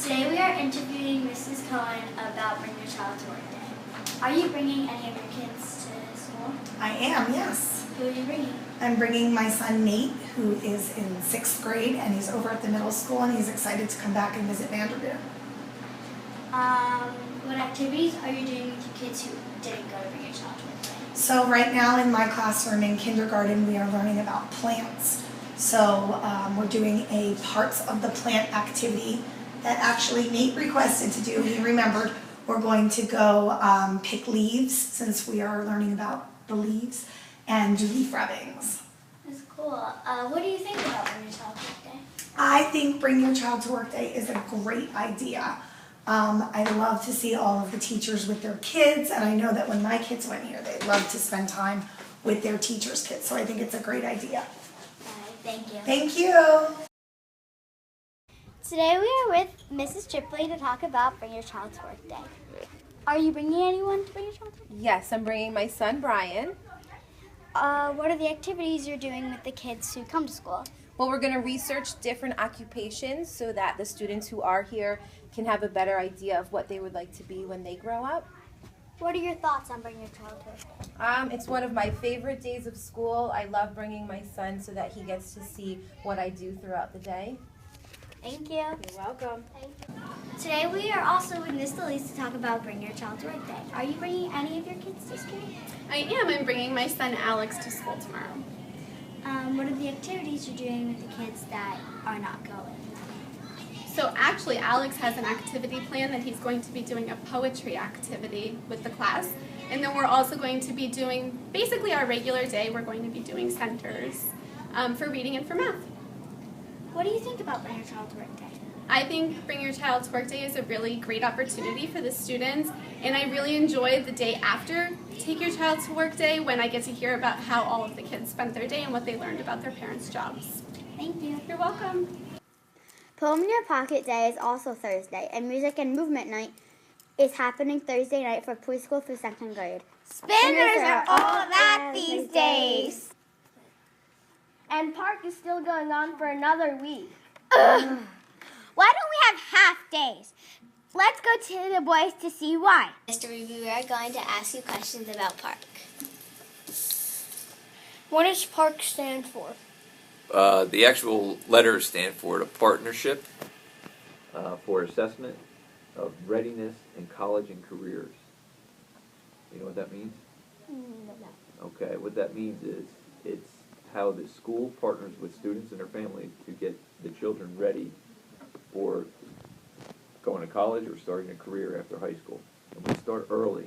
Today we are interviewing Mrs. Cohen about Bring Your Child to Work Day. Are you bringing any of your kids to school? I am, yes. Who are you bringing? I'm bringing my son Nate, who is in 6th grade, and he's over at the middle school, and he's excited to come back and visit Vanderbilt. What activities are you doing with your kids who didn't go to Bring Your Child to Work Day? So right now in my classroom in kindergarten, we are learning about plants. So we're doing a parts of the plant activity that actually Nate requested to do. He remembered we're going to go pick leaves, since we are learning about the leaves, and do leaf rubbings. That's cool. What do you think about Bring Your Child to Work Day? I think Bring Your Child to Work Day is a great idea. I love to see all of the teachers with their kids, and I know that when my kids went here, they loved to spend time with their teachers' kids, so I think it's a great idea. Thank you. Thank you. Today we are with Mrs. Tripley to talk about Bring Your Child to Work Day. Are you bringing anyone to Bring Your Child to Work Day? Yes, I'm bringing my son Brian. What are the activities you're doing with the kids who come to school? Well, we're going to research different occupations so that the students who are here can have a better idea of what they would like to be when they grow up. What are your thoughts on Bring Your Child to Work Day? It's one of my favorite days of school. I love bringing my son so that he gets to see what I do throughout the day. Thank you. You're welcome. Thank you. Today we are also with Miss Delise to talk about Bring Your Child to Work Day. Are you bringing any of your kids to school? I am. I'm bringing my son Alex to school tomorrow. What are the activities you're doing with the kids that are not going? So actually, Alex has an activity plan that he's going to be doing a poetry activity with the class. And then we're also going to be doing, basically our regular day, we're going to be doing centers for reading and for math. What do you think about Bring Your Child to Work Day? I think Bring Your Child to Work Day is a really great opportunity for the students, and I really enjoy the day after Take Your Child to Work Day when I get to hear about how all of the kids spent their day and what they learned about their parents' jobs. Thank you. You're welcome. Poem in Your Pocket Day is also Thursday, and Music and Movement Night is happening Thursday night for preschool through 2nd grade. Spinners are all that these days. And park is still going on for another week. Ugh. Why don't we have half days? Let's go to the boys to see why. Mr. Review, we are going to ask you questions about park. What does park stand for? The actual letters stand for the Partnership for Assessment of Readiness in College and Careers. You know what that means? No. Okay, what that means is it's how the school partners with students and their families to get the children ready for going to college or starting a career after high school. And we start early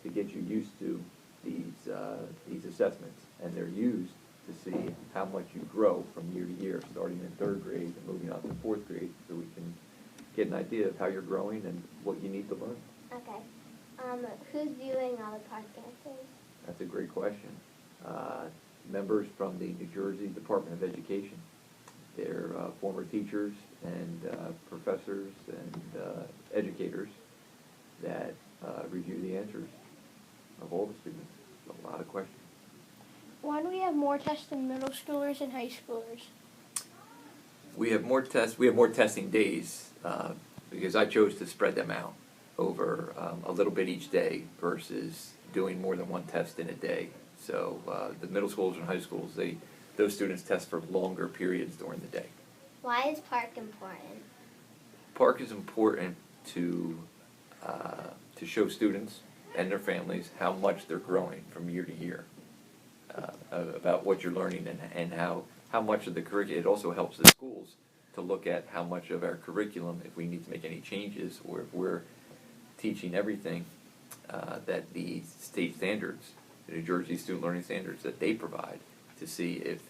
to get you used to these assessments, and they're used to see how much you grow from year to year, starting in 3rd grade and moving on to 4th grade, so we can get an idea of how you're growing and what you need to learn. Okay. Who's viewing all the park answers? That's a great question. Members from the New Jersey Department of Education. They're former teachers and professors and educators that review the answers of all the students. A lot of questions. Why do we have more tests in middle schoolers and high schoolers? We have more tests. We have more testing days because I chose to spread them out over a little bit each day versus doing more than one test in a day. So the middle schools and high schools, those students test for longer periods during the day. Why is park important? Park is important to show students and their families how much they're growing from year to year, about what you're learning and how much of the curriculum. It also helps the schools to look at how much of our curriculum, if we need to make any changes, or if we're teaching everything that the state standards, the New Jersey Student Learning Standards that they provide, to see if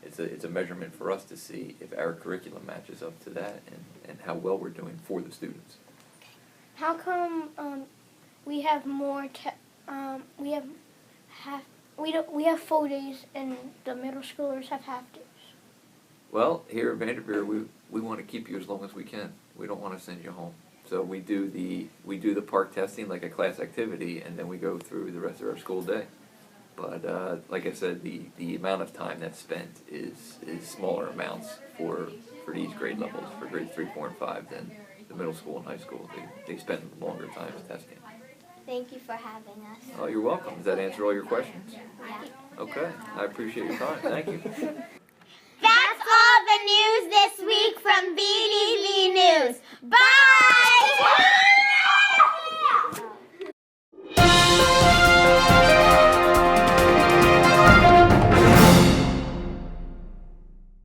it's a measurement for us to see if our curriculum matches up to that and how well we're doing for the students. How come we have more? We have full days, and the middle schoolers have half days. Well, here at Vanderbilt, we want to keep you as long as we can. We don't want to send you home. So we do the park testing like a class activity, and then we go through the rest of our school day. But like I said, the amount of time that's spent is smaller amounts for for these grade levels, for grades 3, 4, and 5 than the middle school and high school. They spend longer time testing. Thank you for having us. Oh, you're welcome. Does that answer all your questions? Yeah. Okay, I appreciate your time. Thank you.